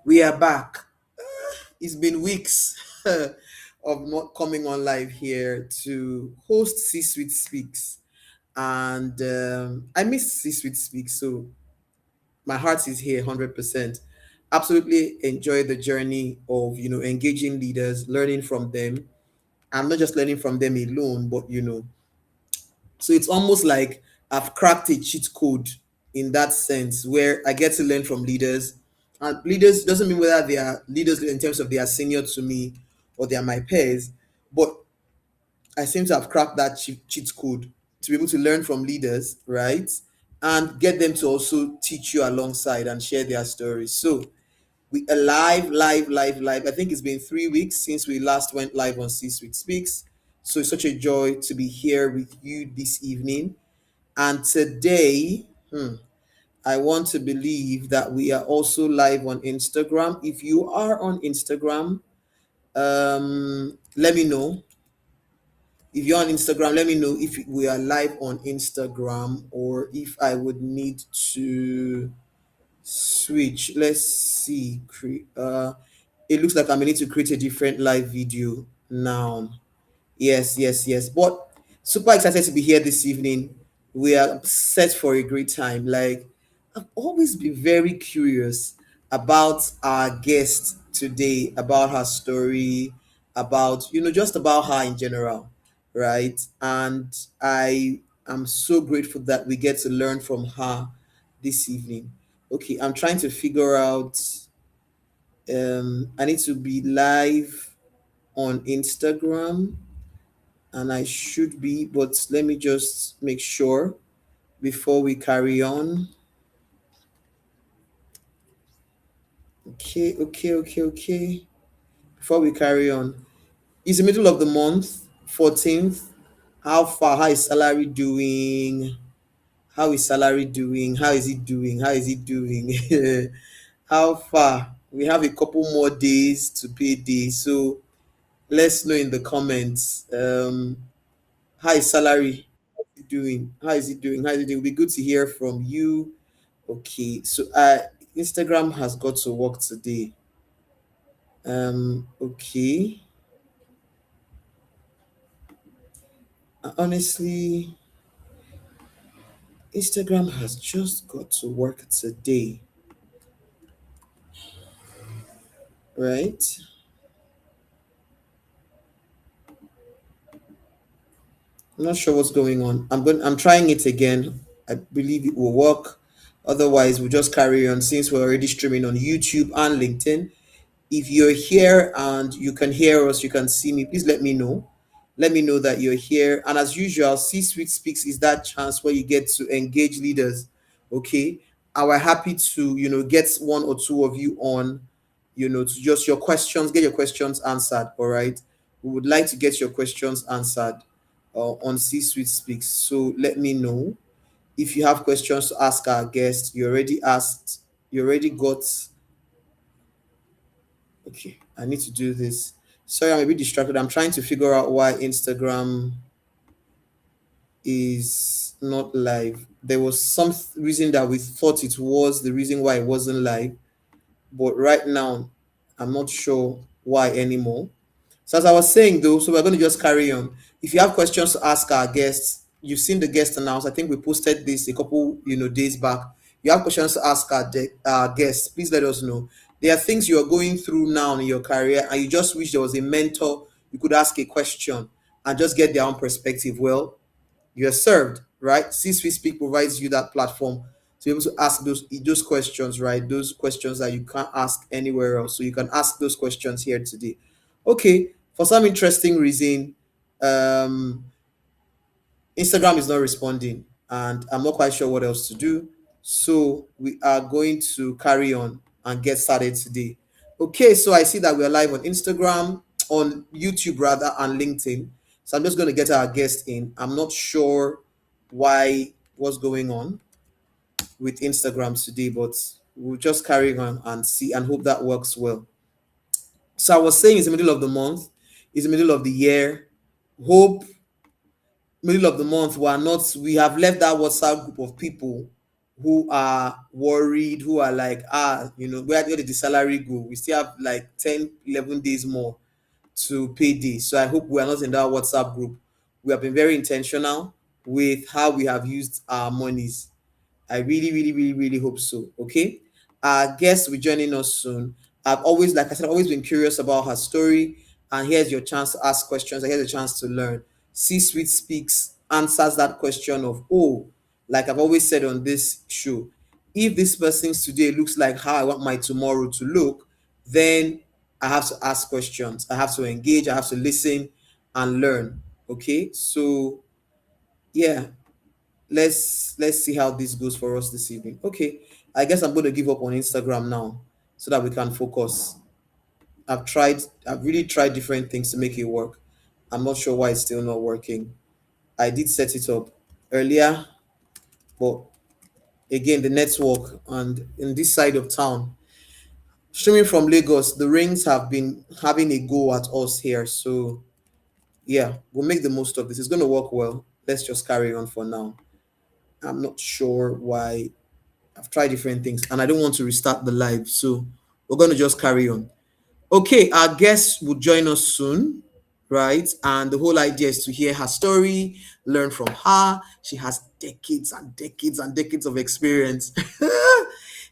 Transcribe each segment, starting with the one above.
We are back. It's been weeks of not coming on live here to host C Suite Speaks. And I miss C Suite Speaks, so my heart is here 100%. Absolutely enjoy the journey of, engaging leaders, learning from them, and not just learning from them alone, but, so it's almost like I've cracked a cheat code in that sense where I get to learn from leaders. And leaders doesn't mean whether they are leaders in terms of they are senior to me or they are my peers, but I seem to have cracked that cheat code to be able to learn from leaders, right? And get them to also teach you alongside and share their stories. So we are live, live, live, live. I think it's been 3 weeks since we last went live on C Suite Speaks. So it's such a joy to be here with you this evening. And today, I want to believe that we are also live on Instagram. If you are on Instagram, let me know. If you're on Instagram, let me know if we are live on Instagram or if I would need to switch. Let's see. It looks like I may need to create a different live video now. Yes, yes, yes. But super excited to be here this evening. We are set for a great time. Like, I've always been very curious about our guest today, about her story, about, just about her in general, right? And I am so grateful that we get to learn from her this evening. Okay, I'm trying to figure out, I need to be live on Instagram and I should be, but let me just make sure before we carry on. Okay, okay, okay, okay. Before we carry on, it's the middle of the month, 14th. How far? How is salary doing? How is salary doing? How is it doing? How is it doing? How far? We have a couple more days to pay day, so let's know in the comments. How is salary? How is it doing? How is it doing? How is it doing? It'll be good to hear from you. Okay, so Instagram has got to work today. Okay. Honestly, Instagram has just got to work today, right? I'm not sure what's going on. I'm trying it again. I believe it will work. Otherwise, we'll just carry on since we're already streaming on YouTube and LinkedIn. If you're here and you can hear us, you can see me, please let me know. Let me know that you're here. And as usual, C Suite Speaks is that chance where you get to engage leaders. Okay. And we're happy to, get one or two of you on, to just your questions, get your questions answered. All right. We would like to get your questions answered on C Suite Speaks. So let me know if you have questions to ask our guest. You already asked, you already got. Okay, I need to do this. Sorry, I'm a bit distracted. I'm trying to figure out why Instagram is not live. There was some reason that we thought it was the reason why it wasn't live, but right now, I'm not sure why anymore. So as I was saying though, so we're going to just carry on. If you have questions to ask our guests, you've seen the guest announce. I think we posted this a couple, days back. You have questions to ask our guests, please let us know. There are things you are going through now in your career, and you just wish there was a mentor you could ask a question and just get their own perspective. Well, you're served, right? C-Suite Speak provides you that platform to be able to ask those questions, right? Those questions that you can't ask anywhere else. So you can ask those questions here today. Okay, for some interesting reason, um, Instagram is not responding, and I'm not quite sure what else to do. So we are going to carry on and get started today. Okay, so I see that we're live on Instagram, on YouTube rather, and LinkedIn. So I'm just going to get our guest in. I'm not sure what's going on with Instagram today, but we'll just carry on and see and hope that works well. So I was saying it's the middle of the month, it's the middle of the year. Hope middle of the month we have left that WhatsApp group of people who are worried, who are like, where did the salary go? We still have like 10, 11 days more to pay this. So I hope we are not in that WhatsApp group. We have been very intentional with how we have used our monies. I really, really, really, really hope so. Okay. Our guest will be joining us soon. I've always, like I said, always been curious about her story. And here's your chance to ask questions. And here's a chance to learn. C Suite Speaks answers that question of, oh, like I've always said on this show, if this person's today looks like how I want my tomorrow to look, then I have to ask questions. I have to engage. I have to listen and learn. Okay. So yeah, let's see how this goes for us this evening. Okay, I guess I'm going to give up on Instagram now so that we can focus. I've really tried different things to make it work. I'm not sure why it's still not working. I did set it up earlier, but again, the network and in this side of town, streaming from Lagos, the rings have been having a go at us here. So yeah, we'll make the most of this. It's going to work well. Let's just carry on for now. I'm not sure why. I've tried different things and I don't want to restart the live. So we're going to just carry on. Okay, our guest will join us soon, right? And the whole idea is to hear her story, learn from her. She has decades and decades and decades of experience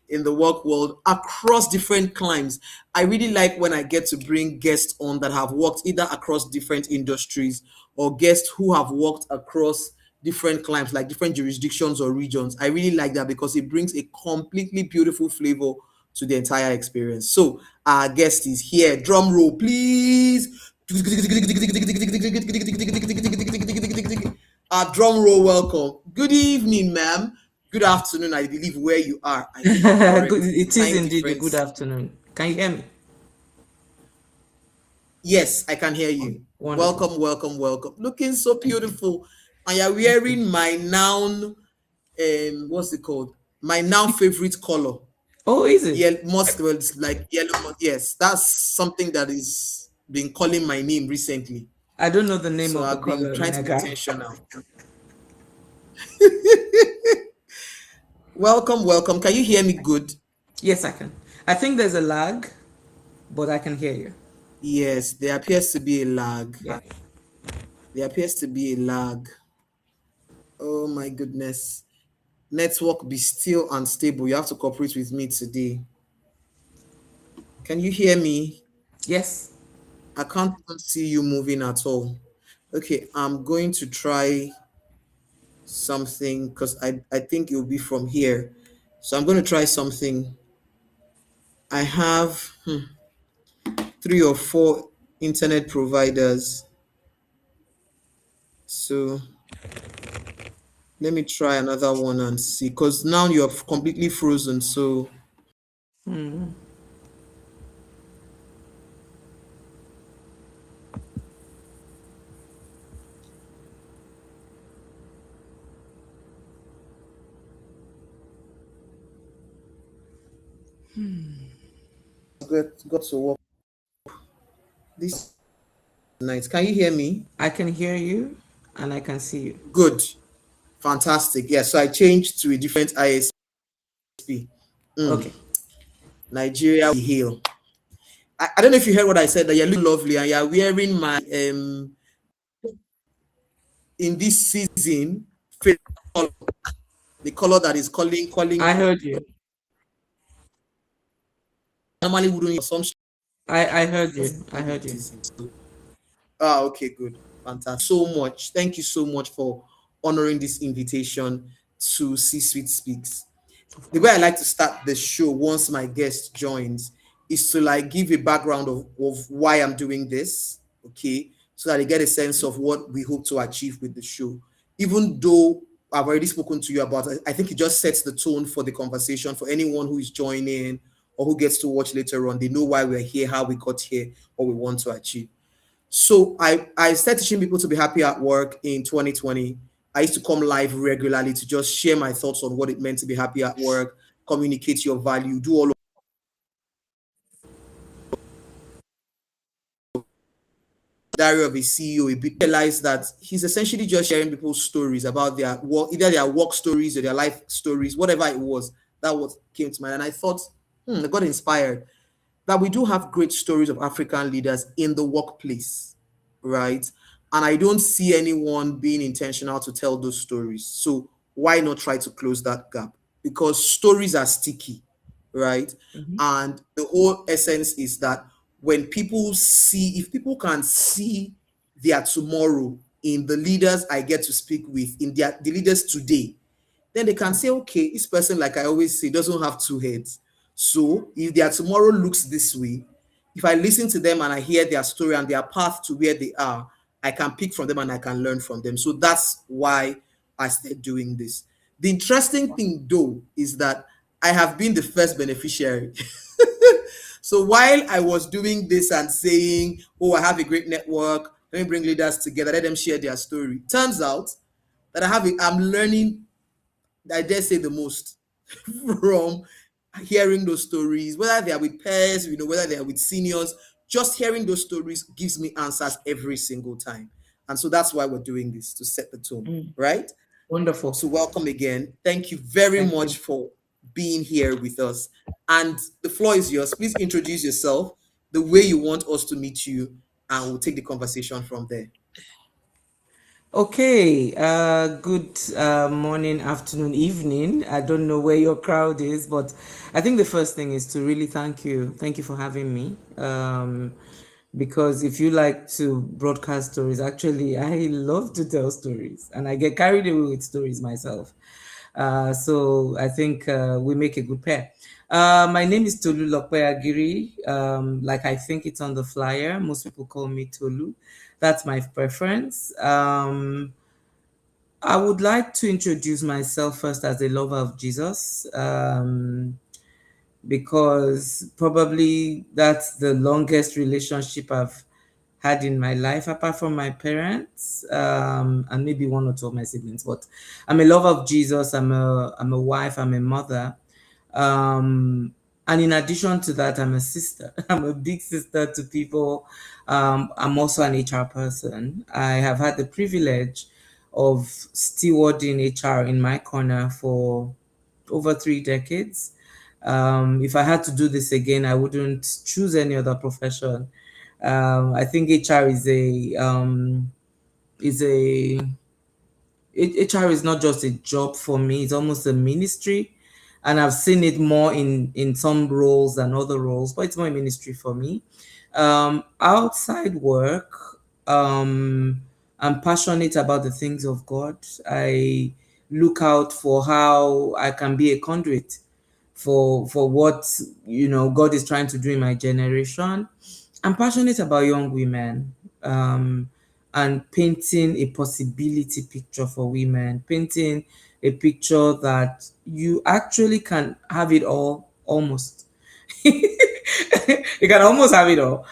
in the work world across different climes. I really like when I get to bring guests on that have worked either across different industries or guests who have worked across different climes, like different jurisdictions or regions. I really like that because it brings a completely beautiful flavor to the entire experience. So our guest is here. Drum roll, please. Our drum roll welcome. Good evening, ma'am. Good afternoon, I believe, where you are. I think I'm correct. The It is time indeed a good difference. afternoon. Can you hear me? Yes, I can hear you. Wonderful. Welcome, welcome, welcome. Looking so Thank you. beautiful. And you're Thank you. wearing my noun, what's it called? My now favorite color. Oh, is it? Yeah, most well, it's like yellow. Yes, that's something that is been calling my name recently. I don't know the name So of the I've been color, trying to my be guy. intentional. Welcome, welcome. Can you hear me good? Yes, I can. I think there's a lag, but I can hear you. Yes, there appears to be a lag. Yeah. There appears to be a lag. Oh my goodness. Network be still unstable. You have to cooperate with me today. Can you hear me? Yes. I can't even see you moving at all. Okay, I'm going to try something because I think it will be from here. So I'm going to try something. I have three or four internet providers. So let me try another one and see. Because now you're completely frozen. So Hmm. got to work this night. Can you hear me? I can hear you and I can see you. Good. Fantastic. Yeah. So I changed to a different ISP. Okay. Nigeria we hail. I don't know if you heard what I said that you're looking lovely and you're wearing my in this season favorite color, the color that is calling I heard you. normally wouldn't use some I heard you. I heard you. season. Ah, okay, good. Fantastic. So much. Thank you so much for honoring this invitation to C Suite Speaks. Of The way I course. like to start the show once my guest joins is to like give a background of why I'm doing this, okay, so that they get a sense of what we hope to achieve with the show. Even though I've already spoken to you about it, I think it just sets the tone for the conversation for anyone who is joining or who gets to watch later on. They know why we're here, how we got here, what we want to achieve. So I started teaching people to be happy at work in 2020. I used to come live regularly to just share my thoughts on what it meant to be happy at work, communicate your value, do all diary of a CEO, realized that he's essentially just sharing people's stories about their work, either their work stories or their life stories, whatever it was. That what came to mind, and I thought, I got inspired that we do have great stories of African leaders in the workplace, right? And I don't see anyone being intentional to tell those stories. So why not try to close that gap? Because stories are sticky, right? Mhm. And the whole essence is that when people see, if people can see their tomorrow in the leaders I get to speak with, in the leaders today, then they can say, okay, this person, like I always say, doesn't have two heads. So if their tomorrow looks this way, if I listen to them and I hear their story and their path to where they are, I can pick from them and I can learn from them. So that's why I started doing this. The interesting thing, though, is that I have been the first beneficiary. So while I was doing this and saying, oh, I have a great network, let me bring leaders together, let them share their story. Turns out that I'm learning, I dare say, the most from hearing those stories, whether they are with peers, whether they are with seniors. Just hearing those stories gives me answers every single time. And so that's why we're doing this, to set the tone, Mm. right? Wonderful. So welcome again. Thank you very Thank you. much for being here with us. And the floor is yours. Please introduce yourself the way you want us to meet you, and we'll take the conversation from there. Okay, good morning, afternoon, evening. I don't know where your crowd is, but I think the first thing is to really thank you. Thank you for having me. Because if you like to broadcast stories, actually, I love to tell stories and I get carried away with stories myself. So I think we make a good pair. My name is Tolu Lokpeagiri. Like I think it's on the flyer. Most people call me Tolu. That's my preference. I would like to introduce myself first as a lover of Jesus, because probably that's the longest relationship I've had in my life, apart from my parents, and maybe one or two of my siblings. But I'm a lover of Jesus. I'm a wife. I'm a mother. Um, and in addition to that, I'm a sister. I'm a big sister to people. I'm also an HR person. I have had the privilege of stewarding HR in my corner for over 3 decades. If I had to do this again, I wouldn't choose any other profession. I think HR is a HR is not just a job for me; it's almost a ministry, and I've seen it more in some roles than other roles, but it's more a ministry for me. Outside work, um, I'm passionate about the things of God. I look out for how I can be a conduit for what God is trying to do in my generation. I'm passionate about young women, and painting a possibility picture for women, painting a picture that you actually can have it all almost. You can almost have it all.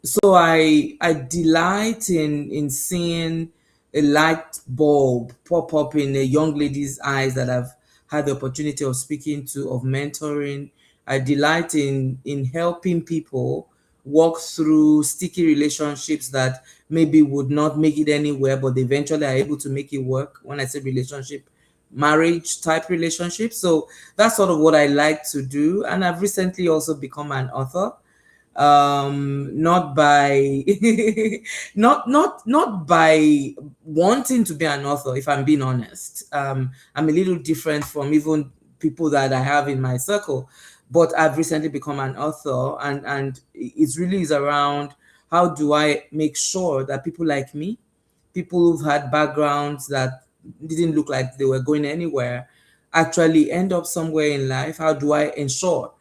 So I delight in seeing a light bulb pop up in a young lady's eyes that I've had the opportunity of speaking to, of mentoring. I delight in helping people walk through sticky relationships that maybe would not make it anywhere, but they eventually are able to make it work. When I say relationship, marriage type relationship. So that's sort of what I like to do. And I've recently also become an author, not by not by wanting to be an author, if I'm being honest. I'm a little different from even people that I have in my circle, but I've recently become an author, and it really is around how do I make sure that people like me, people who've had backgrounds that didn't look like they were going anywhere, actually end up somewhere in life. How do I ensure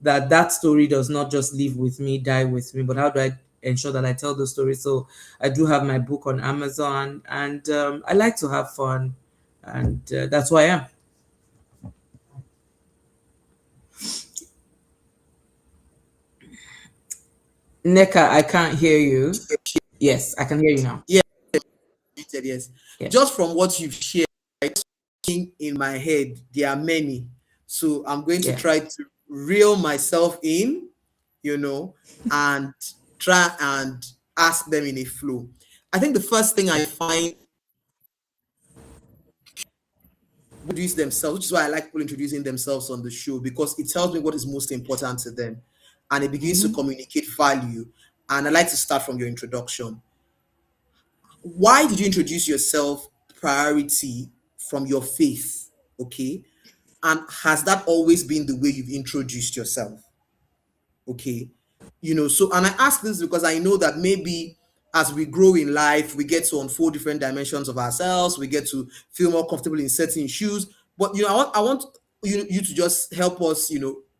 that that story does not just live with me, die with me, but how do I ensure that I tell the story? So I do have my book on Amazon, and I like to have fun, and that's who I am. Neka, I can't hear you. Yes, I can hear you now. Yeah, you said yes. Yes. Just from what you've shared, in my head, there are many. So I'm going to Yeah. try to reel myself in, you know, and try and ask them in a flow. I think the first thing I find introduce themselves, which is why I like people introducing themselves on the show, because it tells me what is most important to them and it begins to communicate value. And I like to start from your introduction. Why did you introduce yourself priority from your faith? Okay. And has that always been the way you've introduced yourself? Okay. So, and I ask this because I know that maybe as we grow in life, we get to unfold different dimensions of ourselves, we get to feel more comfortable in certain shoes. But I want you to just help us,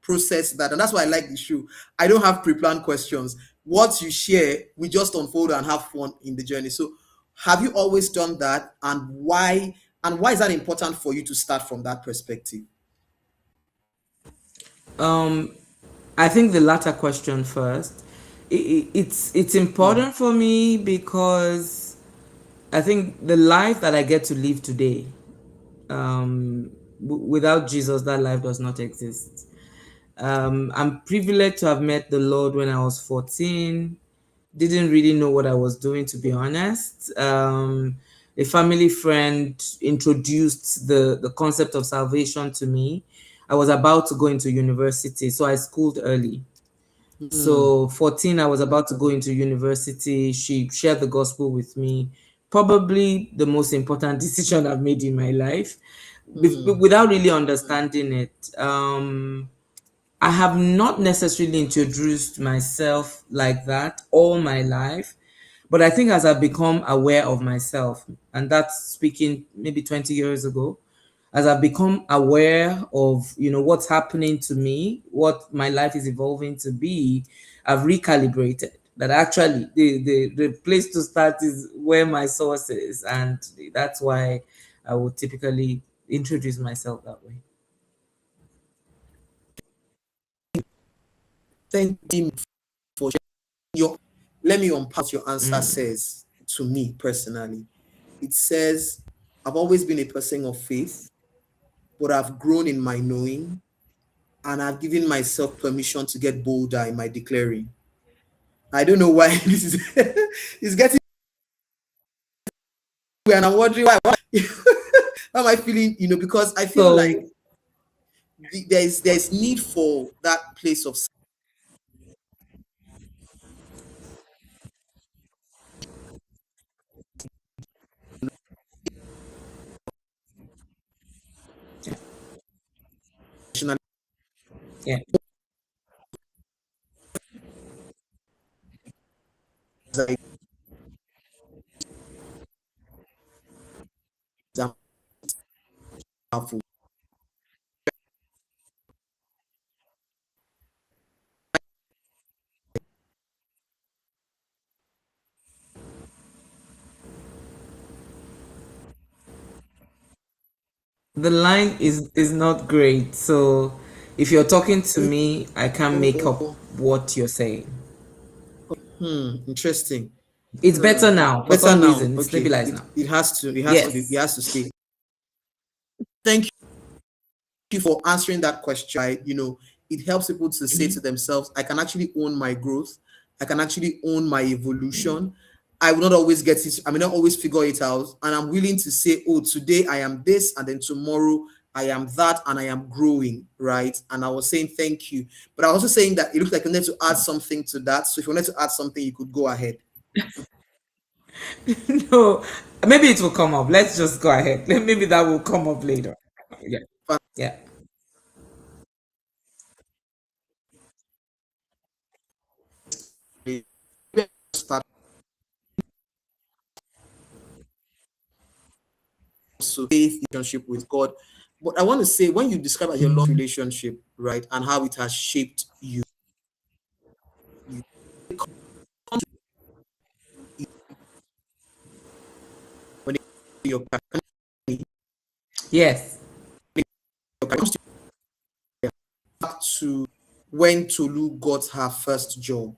process that. And that's why I like the show. I don't have pre-planned questions. What you share, we just unfold and have fun in the journey. So have you always done that, and why, is that important for you to start from that perspective? Um, I think the latter question first. It's Hmm. important for me because I think the life that I get to live today, without Jesus, that life does not exist. I'm privileged to have met the Lord when I was 14. Didn't really know what I was doing, to be honest. A family friend introduced the concept of salvation to me. I was about to go into university, so I schooled early. Hmm. So 14, I was about to go into university. She shared the gospel with me. Probably the most important decision I've made in my life, Hmm. without really understanding it. I have not necessarily introduced myself like that all my life, but I think as I've become aware of myself, and that's speaking maybe 20 years ago, as I've become aware of, what's happening to me, what my life is evolving to be, I've recalibrated that actually the place to start is where my source is. And that's why I would typically introduce myself that way. Thank you for your let me unpack what your answer Mm. says to me personally. It says, I've always been a person of faith, but I've grown in my knowing, and I've given myself permission to get bolder in my declaring. I don't know why this is it's getting weird, and I'm wondering why how am I feeling, because I feel like So there's need for that place of sectional yeah. example. The line is not great. So if you're talking to me, I can't make up what you're saying. Interesting. It's better now. For Better some now. reason, it's Okay. stabilized It now. it has to it has to be it Yes. has to stay. Thank you for answering that question. It helps people to say to themselves, I can actually own my growth. I can actually own my evolution. I will not always get it. I may not always figure it out. And I'm willing to say, oh, today I am this, and then tomorrow I am that, and I am growing, right? And I was saying thank you. But I was also saying that it looks like you need to add something to that. So if you wanted to add something, you could go ahead. No, maybe it will come up. Let's just go ahead. Maybe that will come up later. Yeah. Yeah. Start so faith relationship with God. But I want to say, when you describe as your love relationship, right, and how it has shaped you, you when your Yes. comes back to when Tolu got her first job,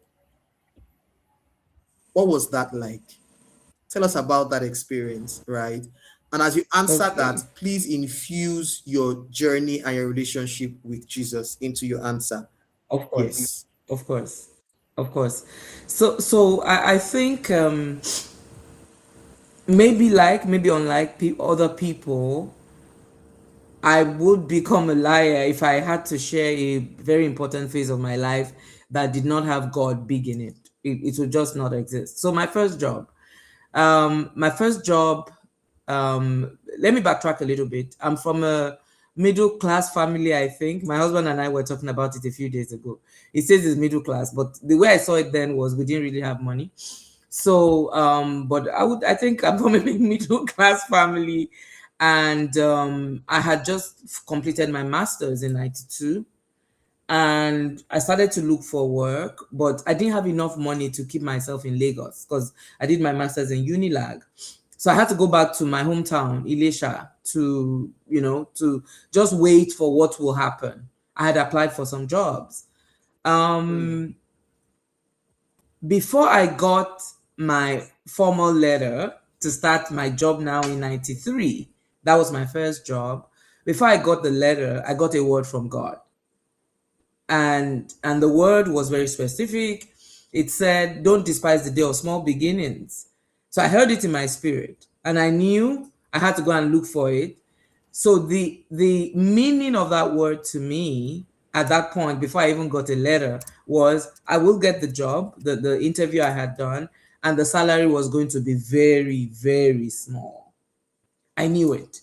what was that like? Tell us about that experience, right? And as you answer that, Okay. please infuse your journey and your relationship with Jesus into your answer. Of course. Yes. Of course. Of course. So I think maybe like maybe unlike other people, I would become a liar if I had to share a very important phase of my life that did not have God big in it. It would just not exist. So my first job, let me backtrack a little bit. I'm from a middle class family, I think. My husband and I were talking about it a few days ago. He says it's middle class, but the way I saw it then was we didn't really have money. So, but I think I'm from a middle class family, and I had just completed my master's in '92, and I started to look for work, but I didn't have enough money to keep myself in Lagos because I did my master's in Unilag. So I had to go back to my hometown, Ilesha, to, to just wait for what will happen. I had applied for some jobs. Um, Before I got my formal letter to start my job now in '93, that was my first job. Before I got the letter, I got a word from God, and the word was very specific. It said, don't despise the day of small beginnings. So I heard it in my spirit, and I knew I had to go and look for it. So the meaning of that word to me at that point, before I even got a letter, was I will get the job, the interview I had done, and the salary was going to be very, very small. I knew it.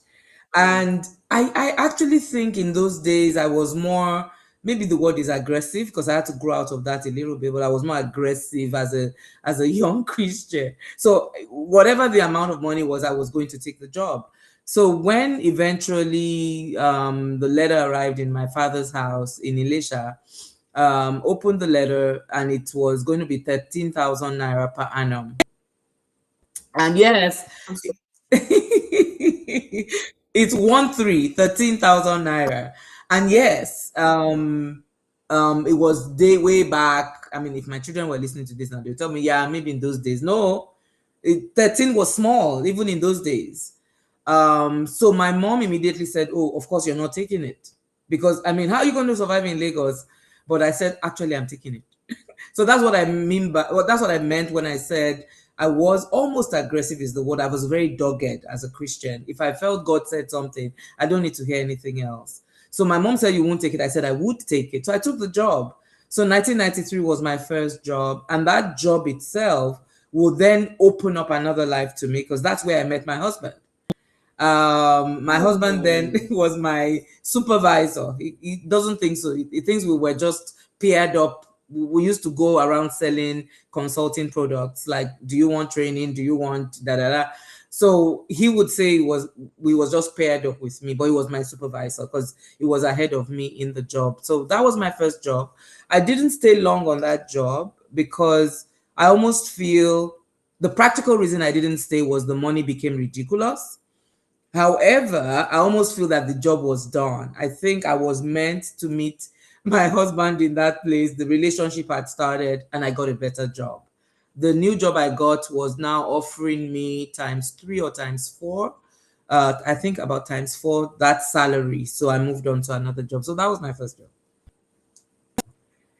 And I actually think in those days I was more, maybe the word is aggressive because I had to grow out of that a little bit, but I was more aggressive as a young Christian. So whatever the amount of money was, I was going to take the job. So when eventually the letter arrived in my father's house in Elisha, opened the letter, and it was going to be 13,000 naira per annum. And yes, it's 13,000 naira. And yes, it was way back. I mean, if my children were listening to this now, they'll tell me, yeah, maybe in those days. No, 13 was small, even in those days. So my mom immediately said, oh, of course you're not taking it. Because I mean, how are you going to survive in Lagos? But I said, actually, I'm taking it. So that's what I mean by, well, that's what I meant when I said I was almost aggressive is the word. I was very dogged as a Christian. If I felt God said something, I don't need to hear anything else. So my mom said, you won't take it. I said, I would take it. So I took the job. So 1993 was my first job. And that job itself will then open up another life to me because that's where I met my husband. My husband then was my supervisor. He doesn't think so. He thinks we were just paired up. We used to go around selling consulting products like, do you want training, do you want da da da. So he would say we was just paired up with me, but he was my supervisor because he was ahead of me in the job. So that was my first job. I didn't stay long on that job because I almost feel the practical reason I didn't stay was the money became ridiculous. However, I almost feel that the job was done. I think I was meant to meet my husband in that place. The relationship had started, and I got a better job. The new job I got was now offering me times three or times four. I think about times four that salary. So I moved on to another job. So that was my first job.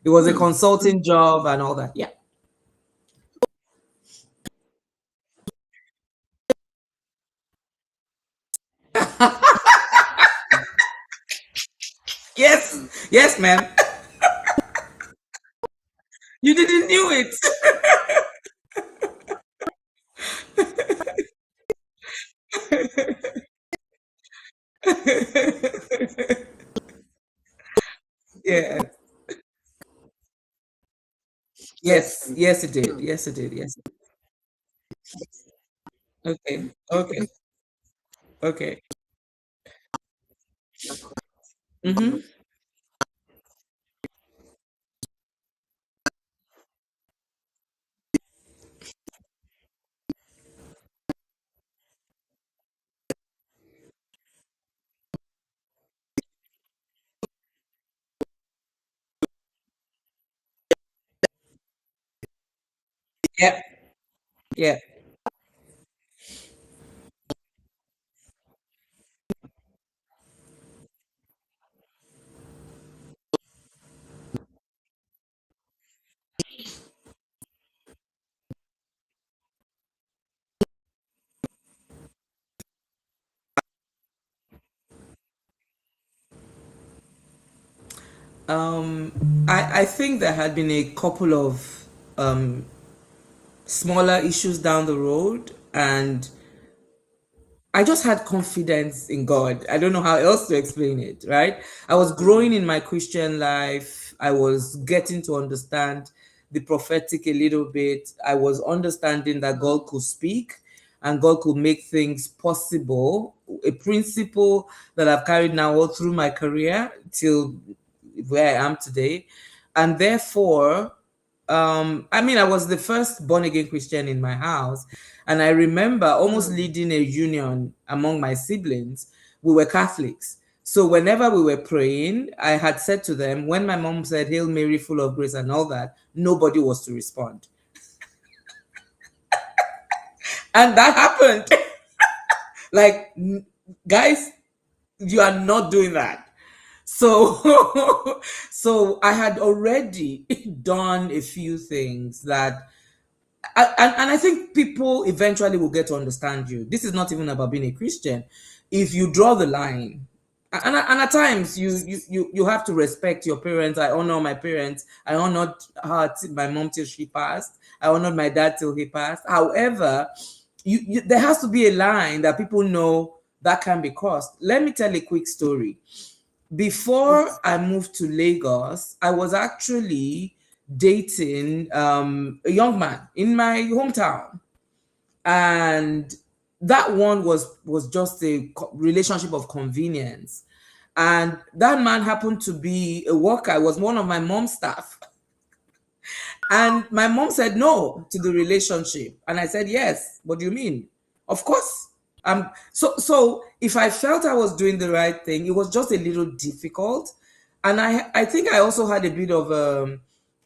It was a consulting job and all that. Yeah. Yes. Yes, ma'am. You didn't knew it. Yeah. Yes, yes, it did. Yes, it did. Yes. Okay. Okay. Okay. Mm-hmm. Yeah. Yeah. I think there had been a couple of um, smaller issues down the road, and I just had confidence in God. I don't know how else to explain it, right? I was growing in my Christian life. I was getting to understand the prophetic a little bit. I was understanding that God could speak and God could make things possible. A principle that I've carried now all through my career till where I am today. And therefore, I mean, I was the first born again Christian in my house, and I remember almost leading a union among my siblings. We were Catholics. So whenever we were praying, I had said to them, when my mom said, Hail Mary, full of grace, and all that, nobody was to respond. And that happened. Like, guys, you are not doing that. So, so I had already done a few things that and I think people eventually will get to understand you. This is not even about being a Christian. If you draw the line, and at times you have to respect your parents. I honor my parents. I honored her, my mom till she passed. I honored my dad till he passed. However, there has to be a line that people know that can be crossed. Let me tell a quick story. Before I moved to Lagos, I was actually dating a young man in my hometown, and that one was just a relationship of convenience. And that man happened to be a worker. Was one of my mom's staff. And my mom said no to the relationship. And I said, yes. What do you mean? Of course. So if I felt I was doing the right thing, it was just a little difficult. And I think I also had a bit of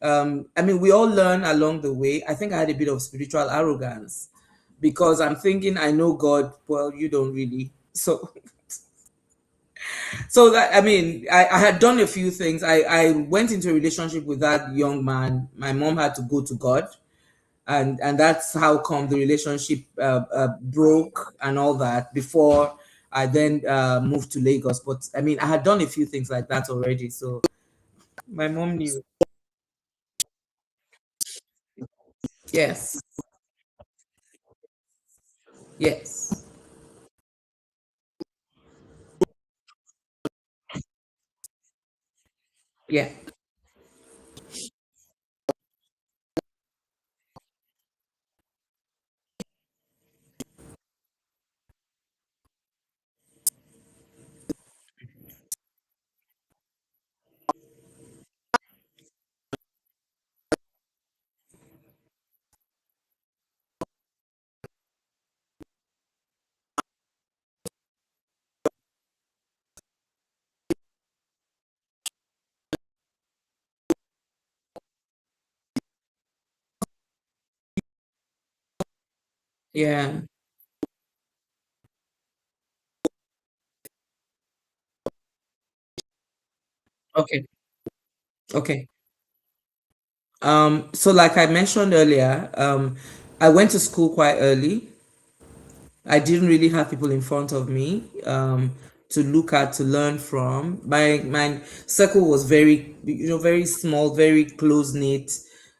I mean, we all learn along the way. I think I had a bit of spiritual arrogance because I'm thinking I know God. Well, you don't really. So that, I mean, I had done a few things. I went into a relationship with that young man. My mom had to go to God, and that's how come the relationship broke and all that before I then moved to Lagos. But I mean, I had done a few things like that already, so my mom knew. Yes, yes, yeah, yeah. Okay, okay. So like I mentioned earlier, I went to school quite early. I didn't really have people in front of me to look at, to learn from. My circle was very, very small, very close knit,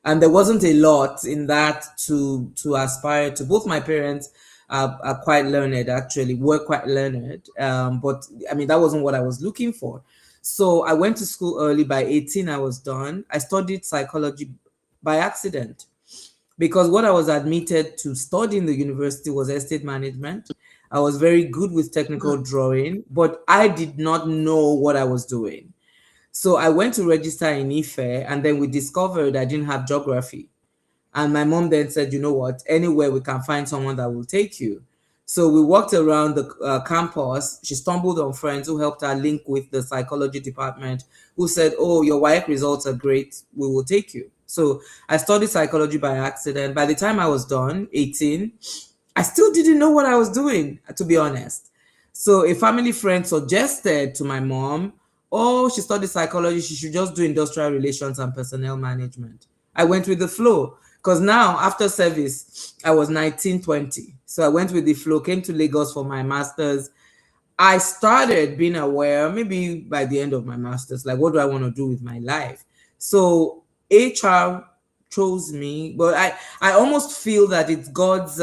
and there wasn't a lot in that to aspire to. Both my parents are quite learned, actually, were quite learned, but I mean that wasn't what I was looking for. So I went to school early. By 18, I was done. I studied psychology by accident because what I was admitted to study in the university was estate management. I was very good with technical drawing, but I did not know what I was doing. So I went to register in Ife, and then we discovered I didn't have geography. And my mom then said, you know what, anywhere we can find someone that will take you. So we walked around the campus. She stumbled on friends who helped her link with the psychology department, who said, oh, your WIC results are great. We will take you. So I studied psychology by accident. By the time I was done, 18, I still didn't know what I was doing, to be honest. So a family friend suggested to my mom, oh, she studied psychology. She should just do industrial relations and personnel management. I went with the flow because now after service, I was 19, 20. So I went with the flow, came to Lagos for my master's. I started being aware maybe by the end of my master's, like, what do I want to do with my life? So HR chose me, but I almost feel that it's God's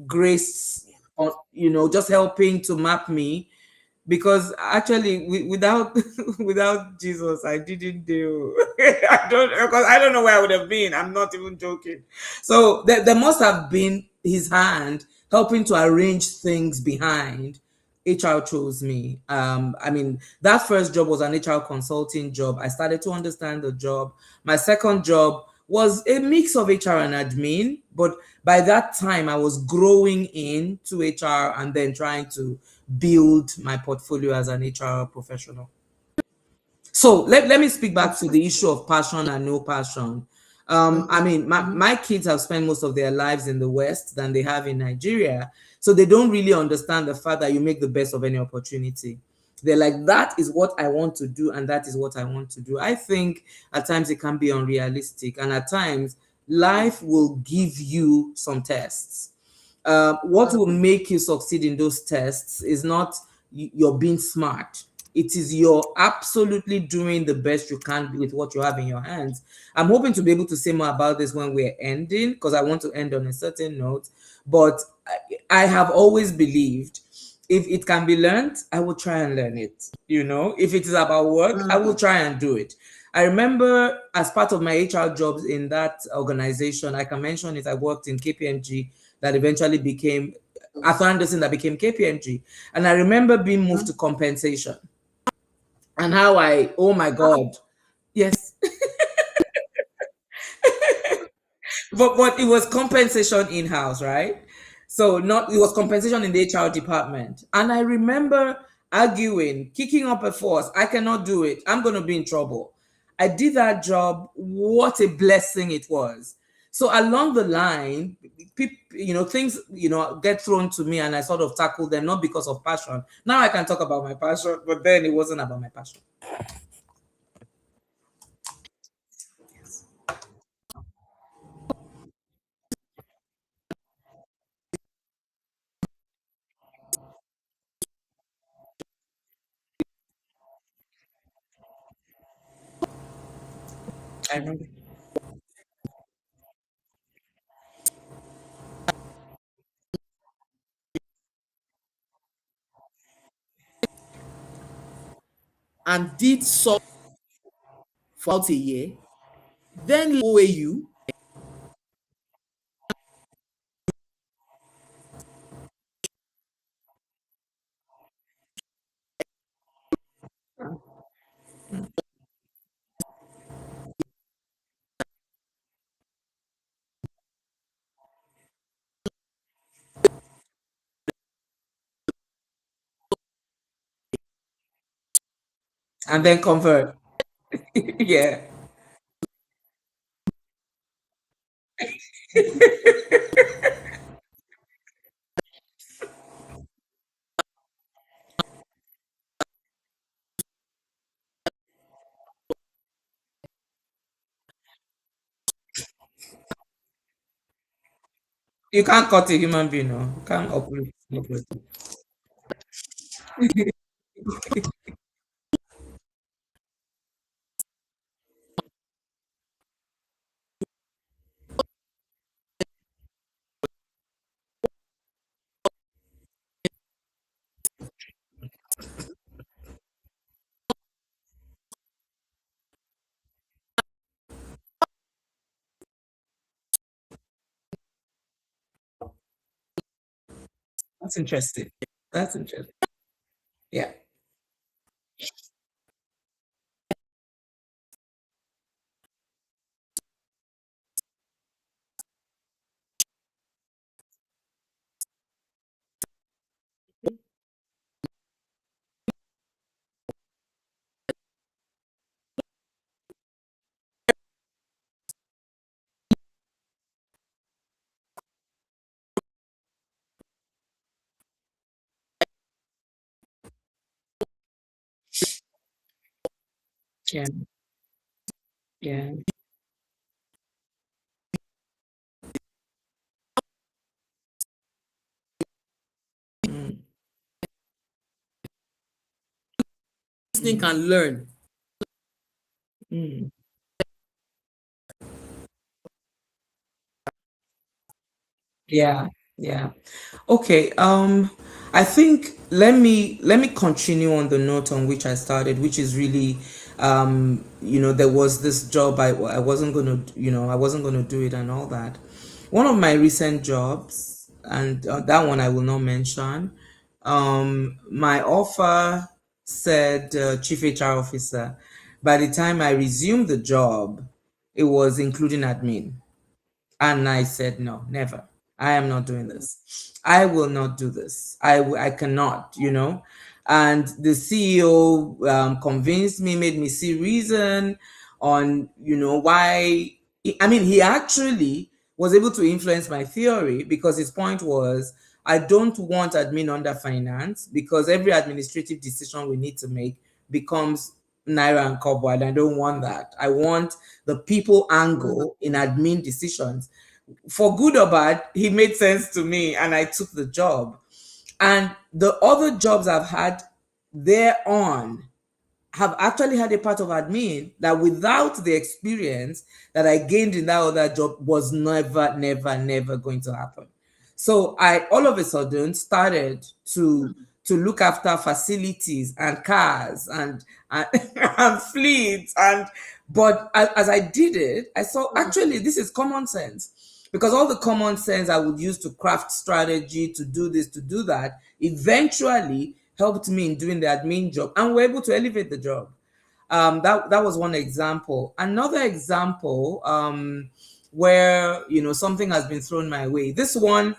grace on, just helping to map me, because actually without without Jesus I didn't do I don't know where I would have been. I'm not even joking. So there must have been his hand helping to arrange things behind. HR chose me. I mean, that first job was an HR consulting job. I started to understand the job. My second job was a mix of HR and admin, but by that time I was growing into HR and then trying to build my portfolio as an HR professional. So let me speak back to the issue of passion and no passion. I mean, my kids have spent most of their lives in the West than they have in Nigeria. So they don't really understand the fact that you make the best of any opportunity. They're like, that is what I want to do, and that is what I want to do. I think at times it can be unrealistic, and at times life will give you some tests. What will make you succeed in those tests is not you're being smart. It is you're absolutely doing the best you can with what you have in your hands. I'm hoping to be able to say more about this when we're ending, because I want to end on a certain note. But I have always believed if it can be learned, I will try and learn it. If it is about work, I will try and do it. I remember as part of my HR jobs in that organization, I can mention it, I worked in KPMG that eventually became Arthur Anderson, that became KPMG. And I remember being moved to compensation, and how oh my God, yes. But it was compensation in-house, right? So not it was compensation in the HR department. And I remember arguing, kicking up a fuss. I cannot do it. I'm going to be in trouble. I did that job. What a blessing it was. So along the line, people, things, get thrown to me, and I sort of tackle them, not because of passion. Now I can talk about my passion, but then it wasn't about my passion. I remember. and did so for about a year, then OAU, And then convert. Yeah. You can't cut a human being, no. You can't uproot. Uproot. That's interesting. That's interesting. Yeah. Yeah. Yeah. Mm. thing can learn. Mm. Yeah, yeah. Okay, I think let me continue on the note on which I started, which is really, there was this job I wasn't gonna, I wasn't gonna do it and all that. One of my recent jobs, and that one I will not mention. My offer said chief HR officer. By the time I resumed the job, it was including admin. And I said, no, never. I am not doing this. I will not do this. I cannot, And the CEO convinced me, made me see reason on, why. I mean, he actually was able to influence my theory because his point was, I don't want admin under finance because every administrative decision we need to make becomes naira and kobo, and I don't want that. I want the people angle in admin decisions. For good or bad, he made sense to me, and I took the job. And the other jobs I've had thereon have actually had a part of admin that without the experience that I gained in that other job was never, never, never going to happen. So I all of a sudden started to look after facilities and cars and, and fleets and but as I did it, I saw actually this is common sense because all the common sense I would use to craft strategy to do this to do that eventually helped me in doing the admin job and we're able to elevate the job. That was one example. Another example where something has been thrown my way. This one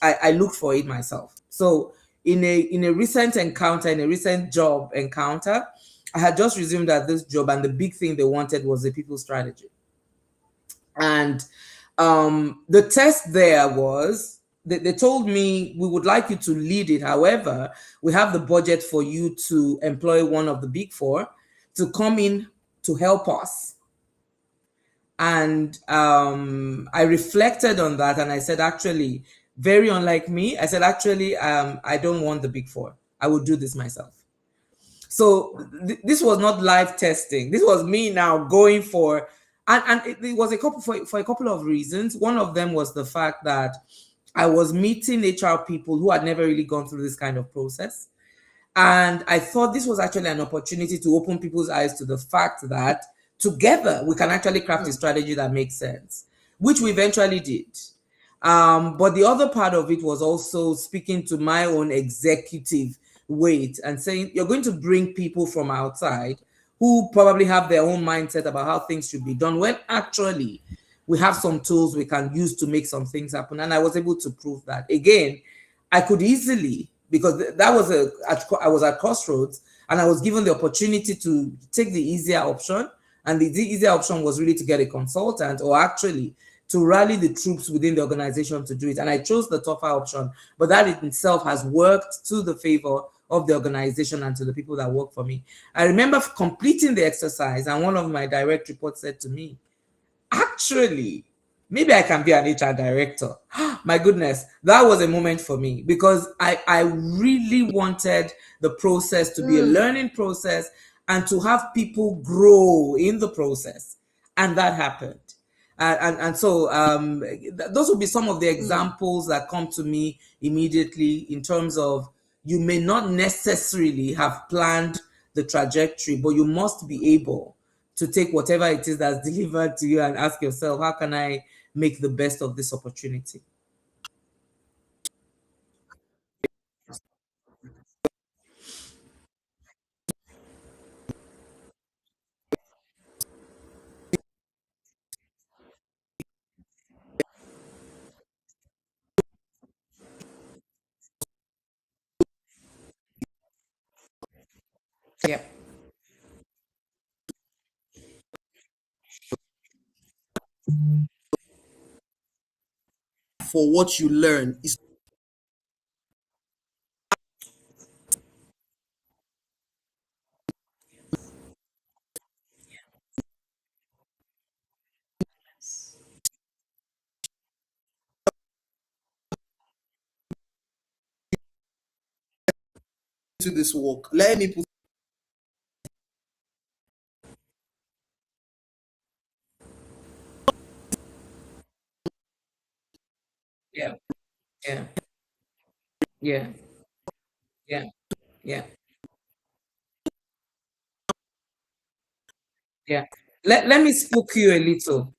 I looked for it myself. So in a recent encounter, in a recent job encounter, I had just resumed at this job, and the big thing they wanted was a people strategy. And the test there was they told me we would like you to lead it. However, we have the budget for you to employ one of the big four to come in to help us. And I reflected on that and I said, actually, very unlike me, I said, actually, I don't want the big four. I will do this myself. So this was not live testing. This was me now going for, and it was a couple for a couple of reasons. One of them was the fact that I was meeting HR people who had never really gone through this kind of process. And I thought this was actually an opportunity to open people's eyes to the fact that together we can actually craft a strategy that makes sense, which we eventually did. But the other part of it was also speaking to my own executive weight and saying, you're going to bring people from outside who probably have their own mindset about how things should be done, when actually we have some tools we can use to make some things happen. And I was able to prove that. Again, I could easily, because that was I was at crossroads and I was given the opportunity to take the easier option. And the easier option was really to get a consultant or actually to rally the troops within the organization to do it. And I chose the tougher option, but that in itself has worked to the favor of the organization and to the people that work for me. I remember completing the exercise, and one of my direct reports said to me, actually, maybe I can be an HR director. My goodness, that was a moment for me because I really wanted the process to be a learning process and to have people grow in the process. And that happened. And so those would be some of the examples that come to me immediately in terms of you may not necessarily have planned the trajectory, but you must be able to take whatever it is that's delivered to you and ask yourself, how can I make the best of this opportunity? Yeah. For what you learn is to this work. Let me put Yeah. Yeah. Yeah. Yeah. Yeah. Yeah. Let me spook you a little.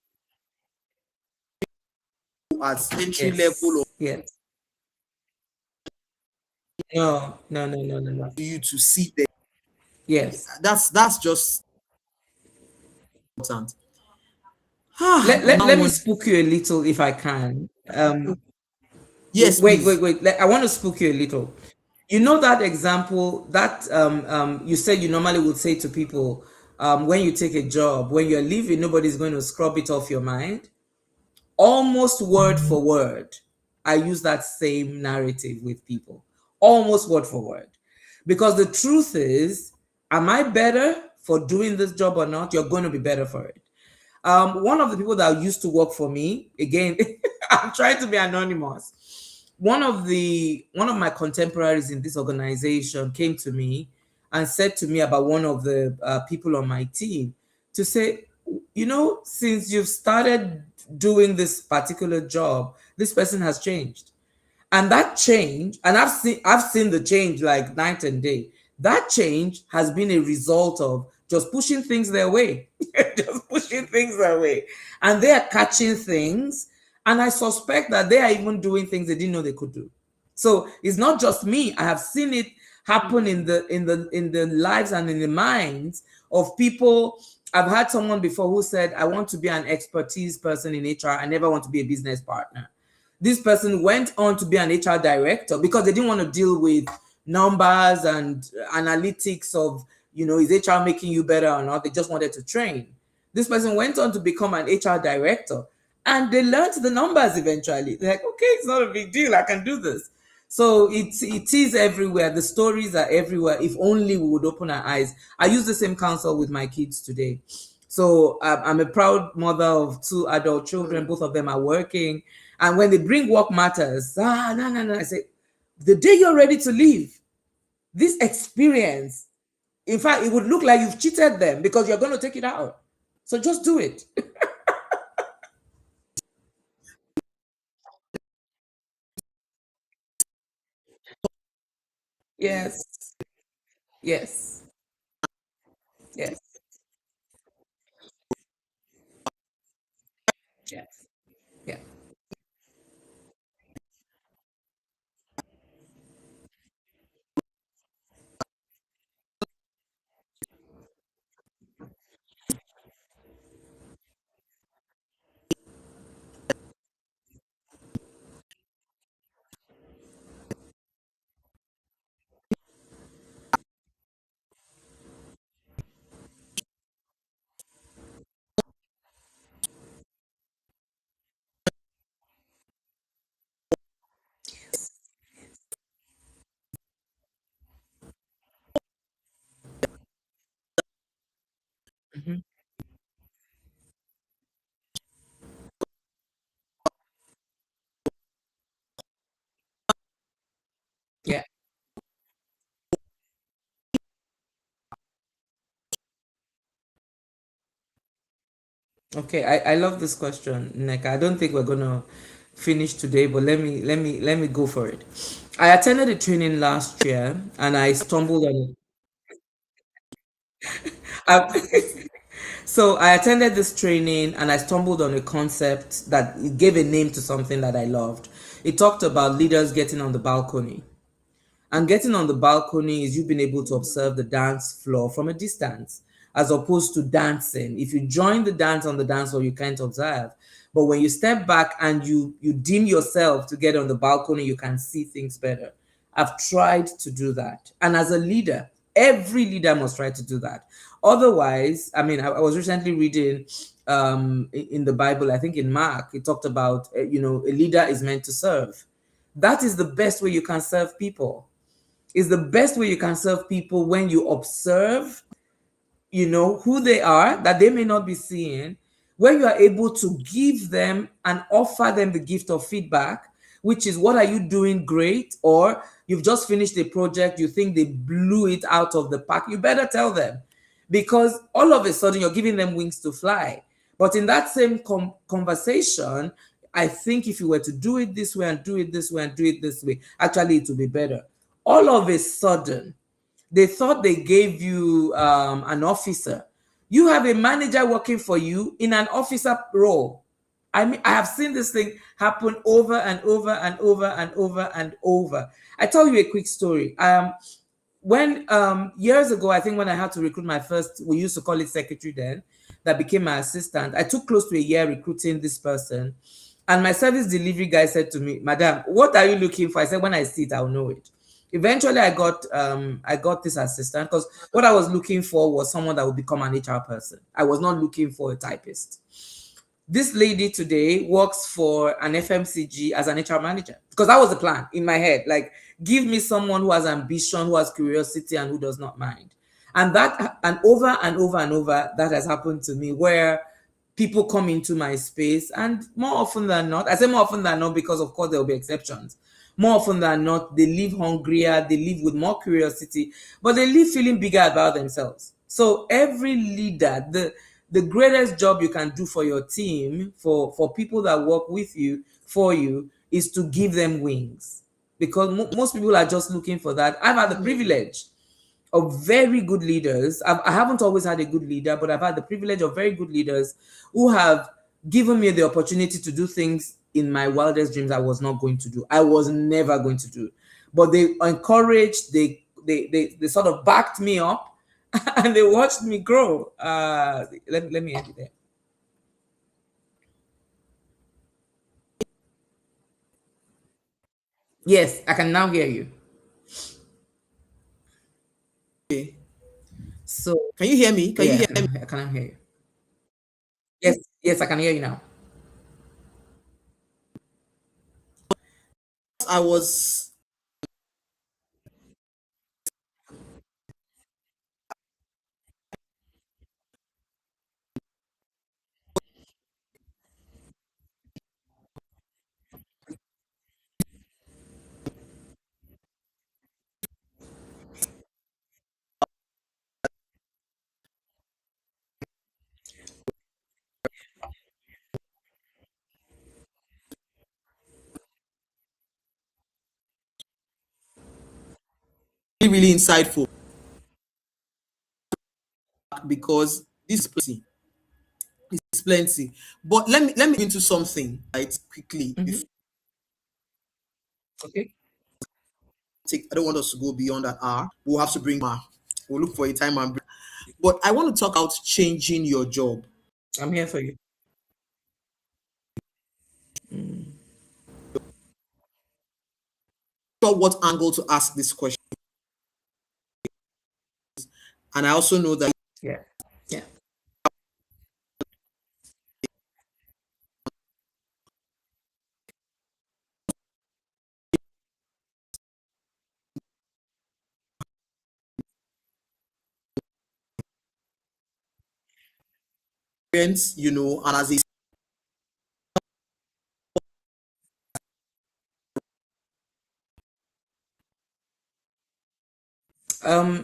at entry level, or Yes. Yes. No, no, no, no, no, no. you to see them. Yes. That's just important. Ah, Let now me want spook you a little if I can. yes, Wait, wait, please. wait. I want to spook you a little. You know that example that you said you normally would say to people when you take a job, when you're leaving, nobody's going to scrub it off your mind. Almost word for word, I use that same narrative with people, almost word for word. Because the truth is, am I better for doing this job or not? You're going to be better for it. One of the people that used to work for me, again, I'm trying to be anonymous. One of my contemporaries in this organization came to me and said to me about one of the people on my team to say, since you've started doing this particular job, this person has changed. And that change, and I've seen the change like night and day. That change has been a result of just pushing things their way, just pushing things their way, and they are catching things. And I suspect that they are even doing things they didn't know they could do. So it's not just me. I have seen it happen in the lives and in the minds of people. I've had someone before who said, "I want to be an expertise person in HR. I never want to be a business partner." This person went on to be an HR director because they didn't want to deal with numbers and analytics of, is HR making you better or not? They just wanted to train. This person went on to become an HR director and they learned the numbers eventually. They're like, okay, it's not a big deal. I can do this. So it is everywhere. The stories are everywhere. If only we would open our eyes. I use the same counsel with my kids today. So I'm a proud mother of two adult children. Both of them are working. And when they bring work matters, no, no, no. I say, the day you're ready to leave, this experience, in fact, it would look like you've cheated them because you're going to take it out. So just do it. Yes. Yes. Yes. Yes. Yeah. Mhm. Yeah. Okay. I love this question, Nick. I don't think we're gonna finish today, but let me go for it. I attended a training last year and I stumbled on it. So I attended this training and I stumbled on a concept that it gave a name to something that I loved. It talked about leaders getting on the balcony. And getting on the balcony is you being able to observe the dance floor from a distance, as opposed to dancing. If you join the dance on the dance floor, you can't observe. But when you step back and you dim yourself to get on the balcony, you can see things better. I've tried to do that. And as a leader, every leader must try to do that. Otherwise, I mean, I was recently reading in the Bible, I think in Mark, it talked about, a leader is meant to serve. That is the best way you can serve people. Is the best way you can serve people when you observe, who they are that they may not be seeing, when you are able to give them and offer them the gift of feedback, which is, what are you doing great? Or you've just finished a project, you think they blew it out of the park. You better tell them, because all of a sudden you're giving them wings to fly. But in that same conversation, I think if you were to do it this way and do it this way and do it this way, actually it will be better. All of a sudden, they thought they gave you an officer. You have a manager working for you in an officer role. I mean, I have seen this thing happen over and over and over and over and over. I tell you a quick story. When years ago, I think when I had to recruit my first, we used to call it secretary then, that became my assistant. I took close to a year recruiting this person, and my service delivery guy said to me, "Madam, what are you looking for?" I said, "When I see it, I'll know it." Eventually, I got this assistant because what I was looking for was someone that would become an HR person. I was not looking for a typist. This lady today works for an FMCG as an HR manager because that was the plan in my head. Like, give me someone who has ambition, who has curiosity, and who does not mind. And over and over and over, that has happened to me where people come into my space, and more often than not, I say more often than not because of course there will be exceptions. More often than not, they leave hungrier, they leave with more curiosity, but they leave feeling bigger about themselves. So every leader, the greatest job you can do for your team, for people that work with you, for you, is to give them wings. Because most people are just looking for that. I've had the privilege of very good leaders. I haven't always had a good leader, but I've had the privilege of very good leaders who have given me the opportunity to do things in my wildest dreams I was not going to do. I was never going to do. But they encouraged, they sort of backed me up and they watched me grow. Let me end it there. Yes, I can now hear you. Okay. So Can you hear me? Can you yeah, hear me? I can now hear you. Yes, yes, I can hear you now. I was really, really insightful because this is plenty. It's plenty. But let me into something right quickly. Mhm. Before Okay. I don't want us to go beyond an hour. We'll have to bring we'll look for a time and bring. But I want to talk about changing your job. I'm here for you. Sure what angle to ask this question. And I also know that Yeah. Yeah. parents, and as a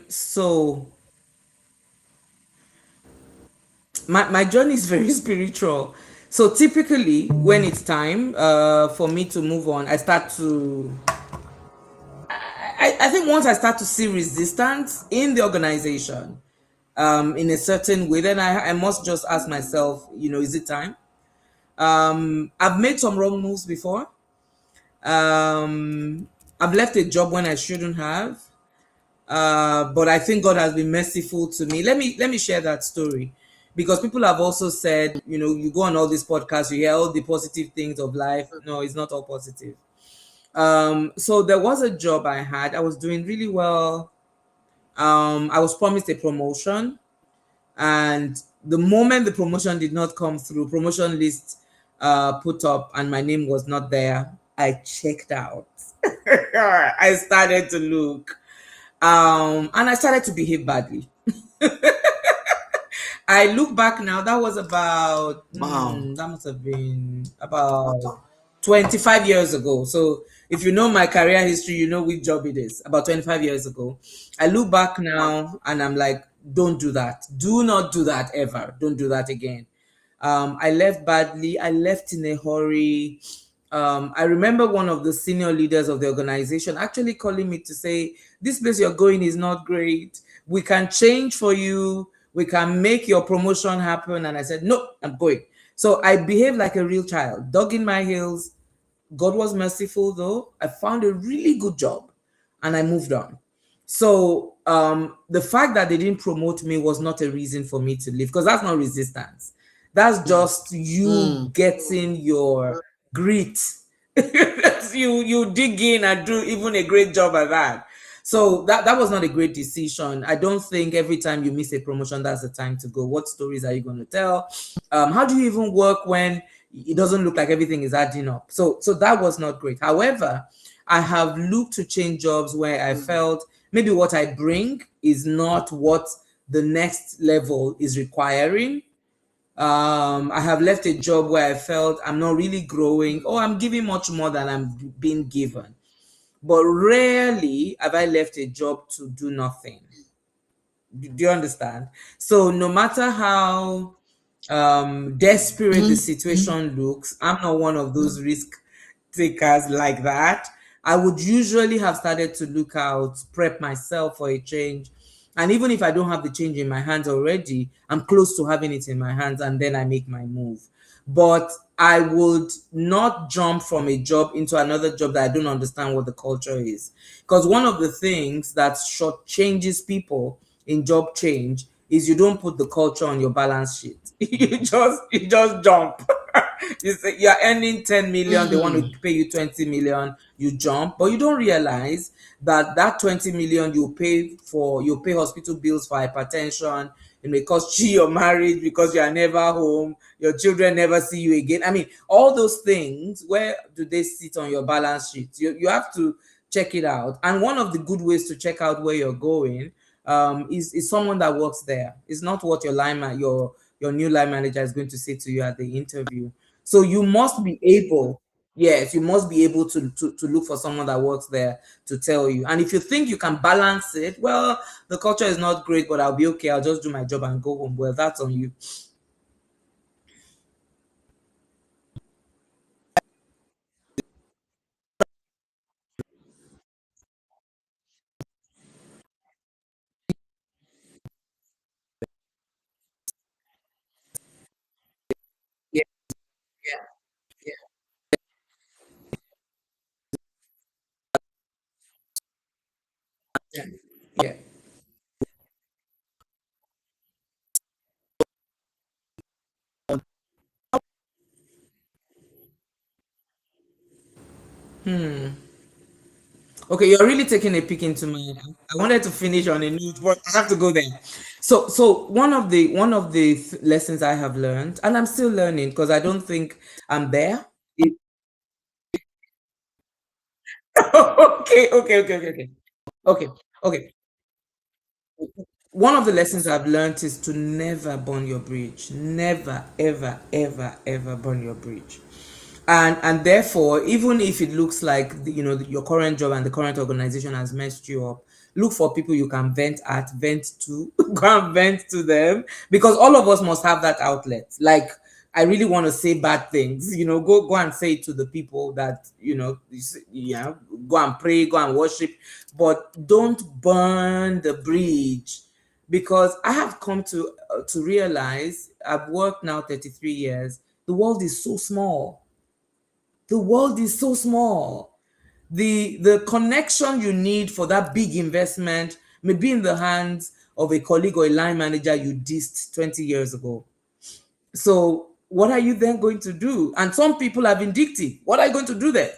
So my journey is very spiritual. So typically when it's time for me to move on, I think once I start to see resistance in the organization, in a certain way, then I must just ask myself, is it time? I've made some wrong moves before. I've left a job when I shouldn't have. But I think God has been merciful to me. Let me share that story because people have also said, you go on all these podcasts, you hear all the positive things of life. No, it's not all positive. So there was a job I had. I was doing really well. I was promised a promotion, and the moment the promotion did not come through, promotion list put up, and my name was not there, I checked out. I started to look. And I started to behave badly. I look back now, that was about, wow. that must have been about 25 years ago. So if you know my career history, you know which job it is, about 25 years ago. I look back now and I'm like, don't do that. Do not do that ever. Don't do that again. I left badly. I left in a hurry. I remember one of the senior leaders of the organization actually calling me to say, "This place you're going is not great. We can change for you. We can make your promotion happen." And I said, "No, I'm going." So I behaved like a real child, dug in my heels. God was merciful though. I found a really good job and I moved on. So the fact that they didn't promote me was not a reason for me to leave, because that's not resistance. That's just you Mm. getting your grit. You dig in and do even a great job at that. So that was not a great decision. I don't think every time you miss a promotion, that's the time to go. What stories are you going to tell? How do you even work when it doesn't look like everything is adding up? So that was not great. However, I have looked to change jobs where I felt maybe what I bring is not what the next level is requiring. I have left a job where I felt I'm not really growing or I'm giving much more than I'm being given. But rarely have I left a job to do nothing. Do you understand? So no matter how desperate the situation looks, I'm not one of those risk takers like that. I would usually have started to look out, prep myself for a change. And even if I don't have the change in my hands already, I'm close to having it in my hands and then I make my move. But I would not jump from a job into another job that I don't understand what the culture is. Because one of the things that short changes people in job change is you don't put the culture on your balance sheet. You just jump. You say you're earning 10 million, they want Mm. to pay you 20 million, you jump, but you don't realize that that 20 million you pay hospital bills for hypertension. It may cost you your marriage because you are never home, your children never see you again. I mean, all those things, where do they sit on your balance sheet? You have to check it out. And one of the good ways to check out where you're going is someone that works there. It's not what your new line manager is going to say to you at the interview. So you must be able, yes, you must be able to look for someone that works there to tell you. And if you think you can balance it, well, the culture is not great, but I'll be okay. I'll just do my job and go home. Well, that's on you. Yeah, yeah, yeah, yeah. Okay, you're really taking a peek into my. I wanted to finish on a note, but I have to go there. So one of the lessons I have learned, and I'm still learning because I don't think I'm there. It, okay. Okay, okay. One of the lessons I've learned is to never burn your bridge. Never, ever, ever, ever burn your bridge. And therefore, even if it looks like your current job and the current organization has messed you up, look for people you can vent to, go and vent to them, because all of us must have that outlet. Like, I really want to say bad things, go and say it to the people that yeah, go and pray, go and worship, but don't burn the bridge. Because I have come to realize, I've worked now 33 years. The world is so small. The world is so small. The connection you need for that big investment may be in the hands of a colleague or a line manager you dissed 20 years ago. So what are you then going to do? And some people are vindictive. What are you going to do there?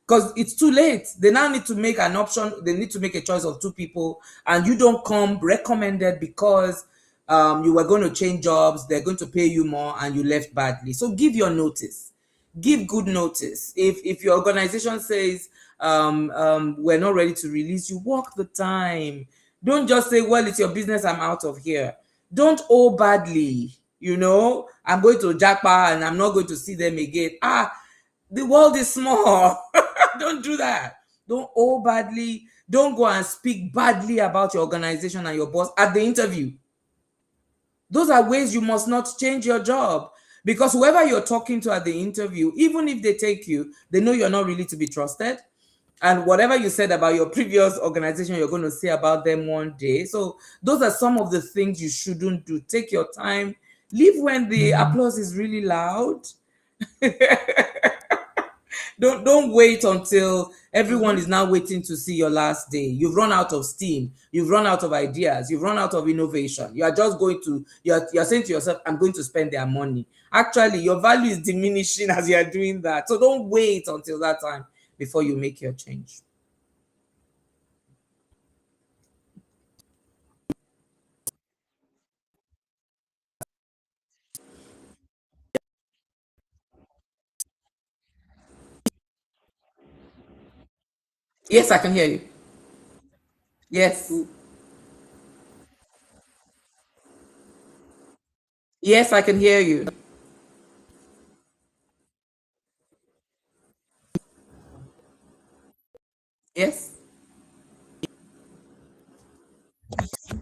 Because it's too late. They now need to make an option. They need to make a choice of two people, and you don't come recommended because you were going to change jobs. They're going to pay you more, and you left badly. So give your notice. Give good notice. If your organization says we're not ready to release you, walk the time. Don't just say, well, it's your business, I'm out of here. Don't owe badly. I'm going to Japa and I'm not going to see them again. The world is small. Don't do that. Don't owe badly. Don't go and speak badly about your organization and your boss at the interview. Those are ways you must not change your job. because whoever you're talking to at the interview, even if they take you, they know you're not really to be trusted. And whatever you said about your previous organization, you're going to say about them one day. So those are some of the things you shouldn't do. Take your time. Leave when the applause is really loud. Don't wait until everyone is now waiting to see your last day. You've run out of steam, you've run out of ideas, you've run out of innovation. You are just going to, you're saying to yourself, I'm going to spend their money. Actually, your value is diminishing as you are doing that. So don't wait until that time before you make your change. Yes, I can hear you. Yes. Yes, I can hear you. Yes.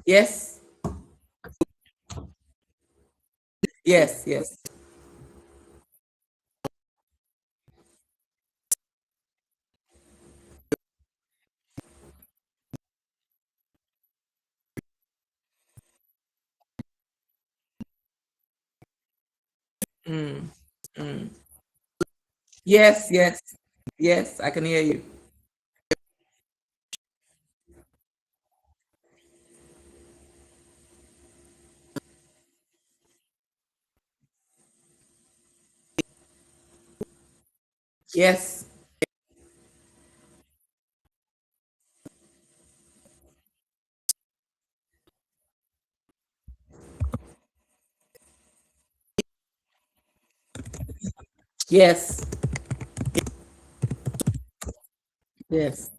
Yes. Yes. Yes. Mm, mm. Yes. Yes. Yes, I can hear you. Yes. Yes. Yes.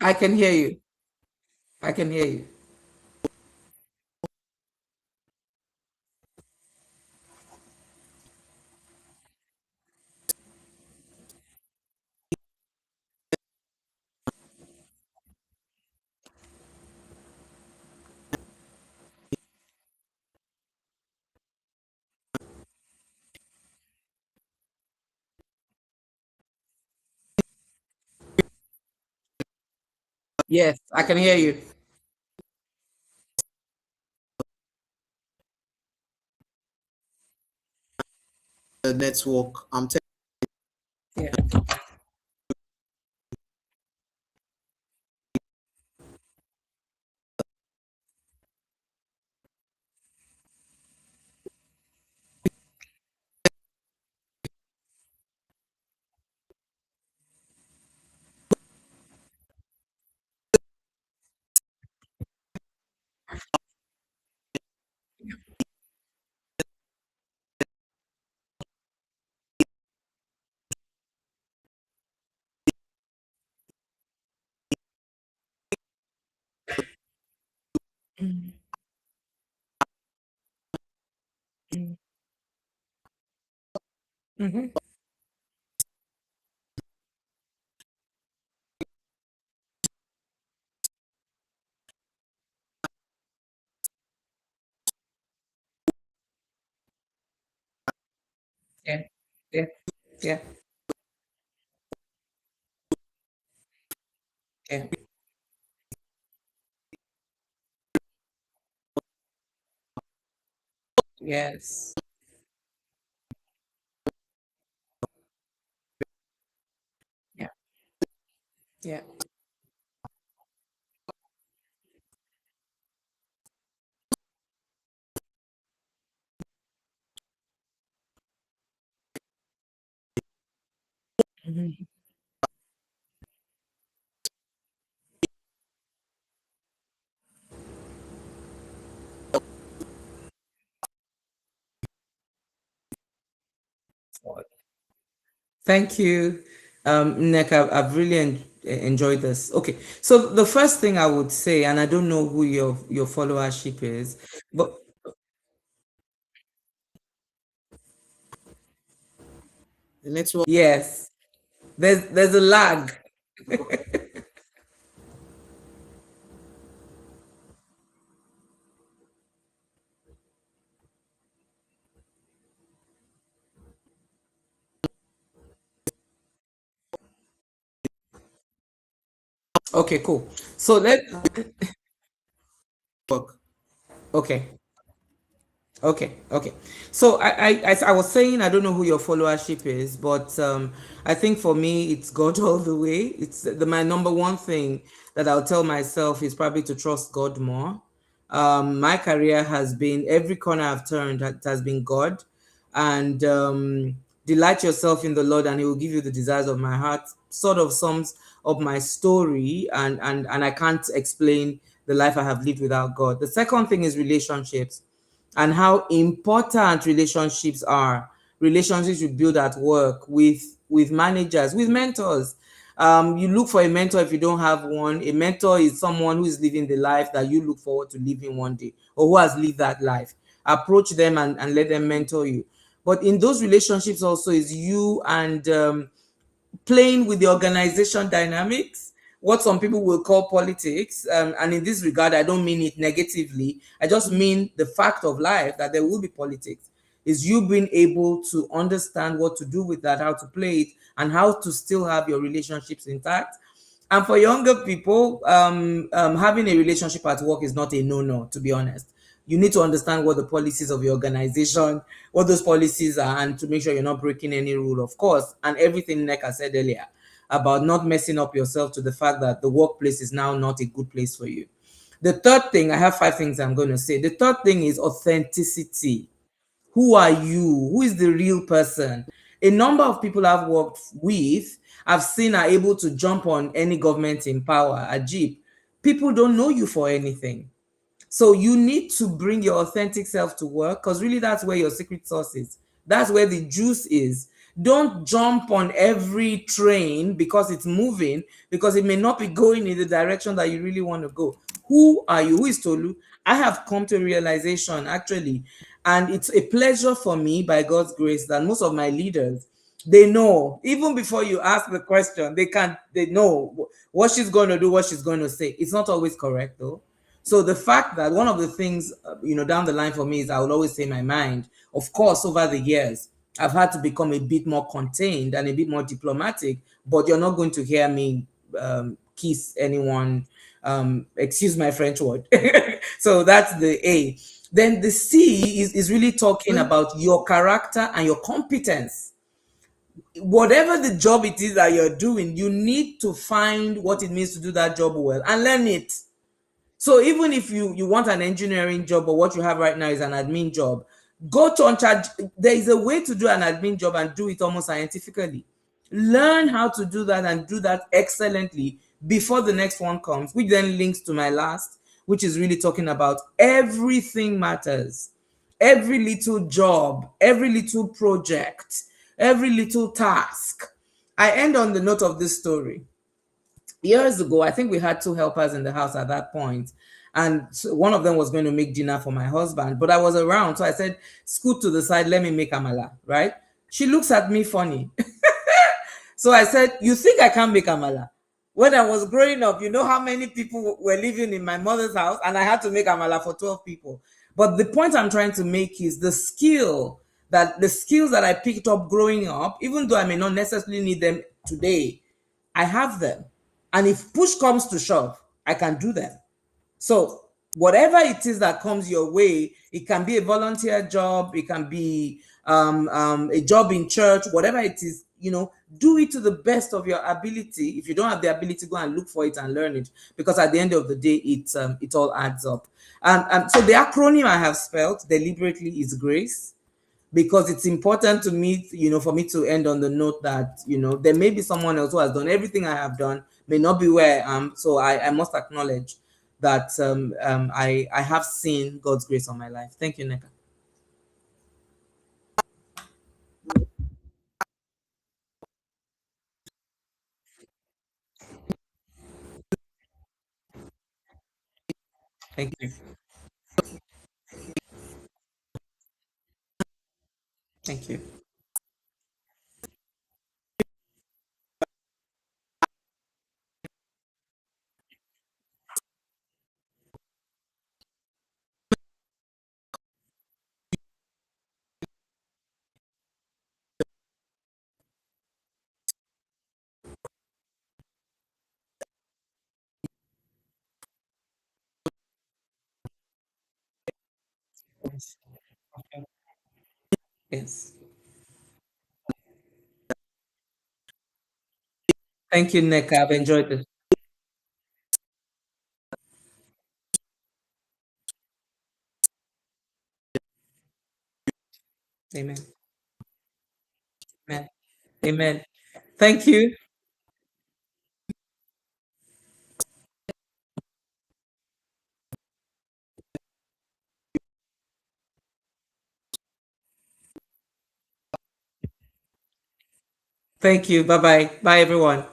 I can hear you. I can hear you. Yes, I can hear you. The network. I'm telling Yeah. Mm, mm, mhm. Yeah. Yeah. Yeah. Yeah. Yes. Yeah. Yeah. Mhm. Thank you, Nick. I've really enjoy this. Okay, so the first thing I would say, and I don't know who your followership is, but The network. yes, there's a lag. Okay, cool. So let okay. Okay. So I was saying I don't know who your followership is, but I think for me it's God all the way. It's my number one thing that I'll tell myself is probably to trust God more. My career has been every corner I've turned it has been God, and delight yourself in the Lord, and He will give you the desires of my heart. Sort of sums up my story, and I can't explain the life I have lived without God. The second thing is relationships and how important relationships are. Relationships you build at work with managers, with mentors. You look for a mentor if you don't have one. A mentor is someone who is living the life that you look forward to living one day, or who has lived that life. Approach them and let them mentor you. But in those relationships also is you and playing with the organization dynamics, what some people will call politics. And in this regard, I don't mean it negatively. I just mean the fact of life that there will be politics. Is you being able to understand what to do with that, how to play it, and how to still have your relationships intact. And for younger people, having a relationship at work is not a no-no, to be honest. You need to understand what the policies of your organization, what those policies are, and to make sure you're not breaking any rule, of course. And everything, like I said earlier, about not messing up yourself to the fact that the workplace is now not a good place for you. The third thing, I have five things I'm going to say. The third thing is authenticity. Who are you? Who is the real person? A number of people I've worked with, I've seen are able to jump on any government in power, a jeep. People don't know you for anything. So you need to bring your authentic self to work, because really that's where your secret sauce is. That's where the juice is. Don't jump on every train because it's moving, because it may not be going in the direction that you really want to go. Who are you? Who is Tolu? I have come to a realization actually, and it's a pleasure for me by God's grace that most of my leaders, they know even before you ask the question, they know what she's going to do, what she's going to say. It's not always correct though. So the fact that one of the things, down the line for me is I will always say my mind. Of course, over the years, I've had to become a bit more contained and a bit more diplomatic, but you're not going to hear me kiss anyone. Excuse my French word. So that's the A. Then the C is really talking about your character and your competence. Whatever the job it is that you're doing, you need to find what it means to do that job well and learn it. So even if you want an engineering job, but what you have right now is an admin job, go to Uncharge. There is a way to do an admin job and do it almost scientifically. Learn how to do that and do that excellently before the next one comes, which then links to my last, which is really talking about everything matters. Every little job, every little project, every little task. I end on the note of this story. Years ago, I think we had two helpers in the house at that point, and so one of them was going to make dinner for my husband, but I was around, so I said, scoot to the side, let me make amala, right? She looks at me funny. So I said, you think I can't make amala? When I was growing up, you know how many people were living in my mother's house, and I had to make amala for 12 people. But the point I'm trying to make is the skills that I picked up growing up, even though I may not necessarily need them today, I have them. And if push comes to shove, I can do them. So whatever it is that comes your way, it can be a volunteer job, it can be a job in church, whatever it is, do it to the best of your ability. If you don't have the ability, go and look for it and learn it, because at the end of the day, it all adds up. So the acronym I have spelled deliberately is GRACE, because it's important to me, for me to end on the note that, there may be someone else who has done everything I have done, may not be where I am. So I must acknowledge that I have seen God's grace on my life. Thank you, Neka. Thank you. Thank you. Yes. Okay. Yes. Thank you, Nick. I've enjoyed this. Amen. Amen. Amen. Thank you. Thank you. Bye bye. Bye, everyone.